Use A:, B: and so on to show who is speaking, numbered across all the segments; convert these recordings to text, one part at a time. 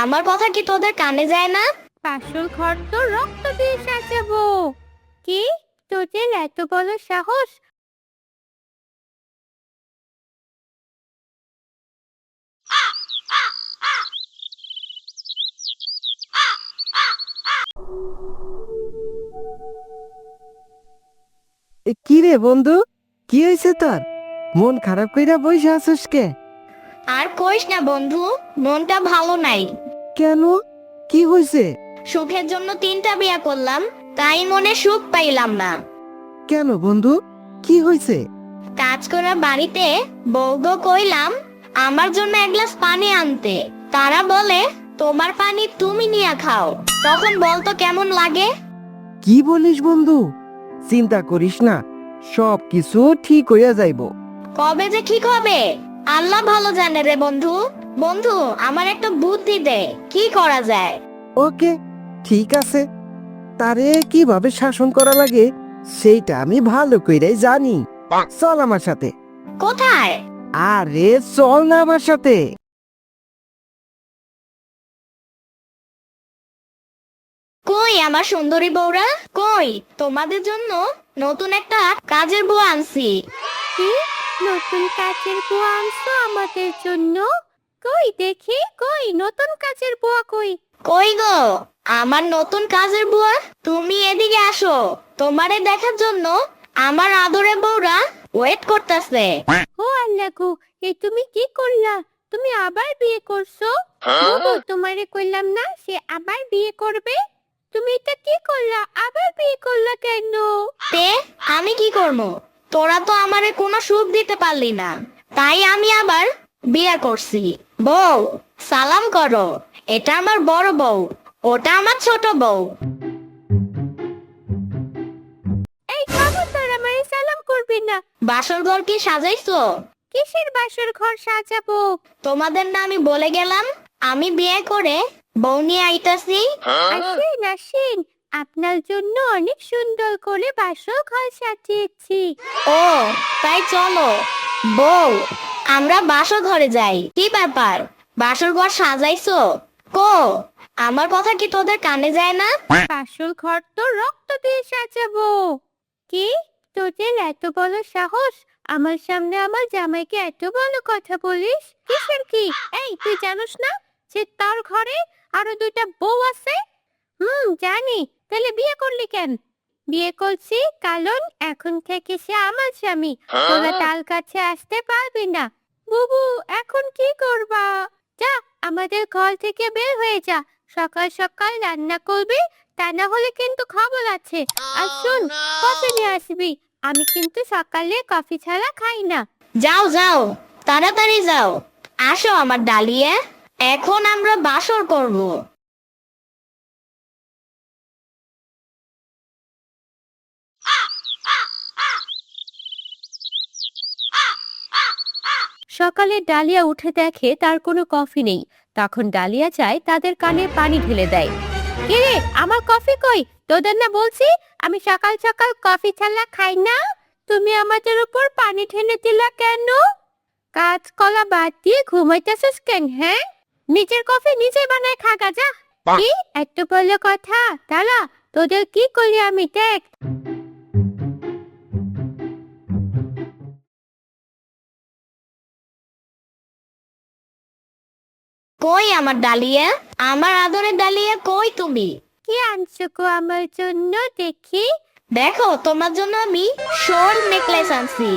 A: আমার কথা কি তোদের কানে যায় না?
B: পাশের ঘর তো রক্ত দিয়ে সাজাবো। কি, তোদের এত বড় সাহস?
C: কি রে বন্ধু, কি হয়েছে তোর? মন খারাপ কইরা বইসা আছিস কে?
A: আর কইস না বন্ধু, মনটা ভালো নাই।
C: কেন, কি হয়েছে?
A: সুখের জন্য 3টা বিয়া করলাম, তাই মনে সুখ পাইলাম না।
C: কেন বন্ধু, কি হয়েছে?
A: কাজ করা বাড়িতে বউগো কইলাম আমার জন্য 1 গ্লাস পানি আনতে। তারা বলে তোমার পানি তুমি নিয়ে খাও। তখন বলতো কেমন লাগে?
C: কি বলিস বন্ধু? চিন্তা করিস না, সব কিছু ঠিক হইয়া যাইব।
A: কবে যে ঠিক হবে আল্লাহ ভালো জানে রে বন্ধু। বন্ধু, আমার একটা বুদ্ধি দে, কি করা যায়?
C: ওকে, ঠিক আছে। তারে কিভাবে শাসন করা লাগে সেইটা আমি ভালো কইরাই জানি। চল আমার সাথে।
A: কোথায়?
C: আরে চল না আমার সাথে।
A: কই আমার সুন্দরী বউরা, কই? তোমাদের জন্য নতুন একটা কাজের বউ আনছি।
B: কি, নতুন কাজের বুয়া আনছো আমাদের জন্য? কই দেখি, কই নতুন কাজের বুয়া কই?
A: কই গো আমার নতুন কাজের বুয়া, তুমি এদিকে আসো। তোমারে দেখার জন্য আমার আদরে বউরা ওয়েট করতেছে।
B: ও আল্লাহ গো, এ তুমি কি করলা? তুমি আবার বিয়ে করছো? বাবু, তোমারে কইলাম না সে আবার বিয়ে করবে? তুমি এটা কি করলা? আবার বিয়ে করলা কেন?
A: তে আমি কি করবো? তোরা তো আমারে কোনো সুখ দিতে পারলি না, তাই আমি আবার বিয়ে করছি। বউ, সালাম করো। এটা আমার বড় বউ, ওটা আমার ছোট বউ।
B: এই খবরদার, আমারে সালাম করবি না।
A: বাসর ঘর কি সাজাইছো?
B: কিসের বাসর ঘর সাজাবো?
A: তোমাদের না আমি বলে গেলাম আমি বিয়ে করে বউ নিয়ে আইতাছি।
B: আসেন আসেন, আপনার জন্য অনেক সুন্দর করে বাসর ঘর সাজিয়েছি।
A: ও, তাই চলো। বউ, আমরা বাসর ঘরে যাই। কি ব্যাপার, বাসর ঘর সাজাইছো? কো, আমার কথা কি তোদের কানে যায় না?
B: বাসর ঘর তো রক্ত দিয়ে সাজাবো। কি, তোদের এত বড় সাহস? আমার সামনে আমার জামাইকে এত বড় কথা বলিস? কিসের কি? এই, তুই জানিস না যে তার ঘরে আরো 2টা বউ আছে? জানি। তাহলে বিয়ে করলি কেন? বিয়ে করছি কারণ এখন থেকে সে আমার স্বামী। তোরা তার কাছে আসতে পারবি না। বুবু, এখন কি করবা? যা, আমাদের ঘর থেকে বের হয়ে যা। সকাল সকাল রান্না করবি, তা না হলে কিন্তু খবর আছে। আর শুন, কফি নিয়ে আসবি। আমি কিন্তু সকালে কফি ছাড়া খাই না।
A: যাও যাও, তাড়াতাড়ি যাও। আসো আমার ডালিয়া, এখন আমরা বাসর করব।
B: সকালে ডালিয়া উঠে দেখে তার কোনো কফি নেই। তখন ডালিয়া চায় তাদের কানে পানি ঢেলে দেয়। কিরে, আমার কফি কই? তোদের না বলছি আমি সকাল সকাল কফি ছাড়া খাই না? তুমি আমাদের উপর পানি ঢেলে দিলা কেন? কাজ কলা বাদ দিয়ে ঘুমাইতেছিস কেন? হ্যাঁ, নিজের কফি নিজে বানায় খাগা যা। কি এত বড় কথা? দাঁড়া, তোদের কি করি আমি দেখ।
A: কই আমার ডালিয়া, আমার আদরের ডালিয়া, কই তুমি?
B: কি আনছো গো আমার জন্য দেখি?
A: দেখো, তোমার জন্য আমি সোল নেকলেস আনছি।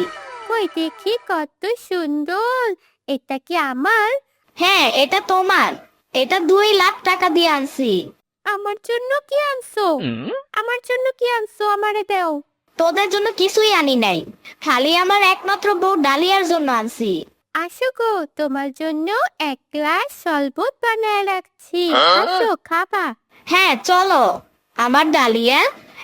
B: কই দেখি, কত সুন্দর। এটা কি আমার?
A: হ্যাঁ, এটা তোমার। এটা 2 লাখ টাকা দিয়ে আনছি।
B: আমার জন্য কি আনছো? আমার জন্য কি আনছো আমারে দাও।
A: তোদের জন্য কিছুই আনি নাই, খালি আমার একমাত্র বউ ডালিয়ার জন্য আনছি।
B: আসো গো, তোমার জন্য 1 গ্লাস শরবত বানায় রাখছি। আসো, খাবা?
A: হ্যাঁ চলো আমার ডালিয়া।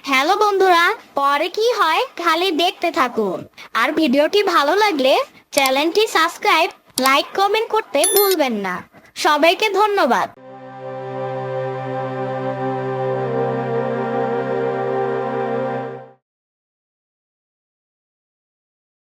A: হ্যালো বন্ধুরা, পরে কি হয় খালি দেখতে থাকুন। আর ভিডিওটি ভালো লাগলে চ্যানেলটি সাবস্ক্রাইব, লাইক, কমেন্ট করতে ভুলবেন না। সবাইকে ধন্যবাদ।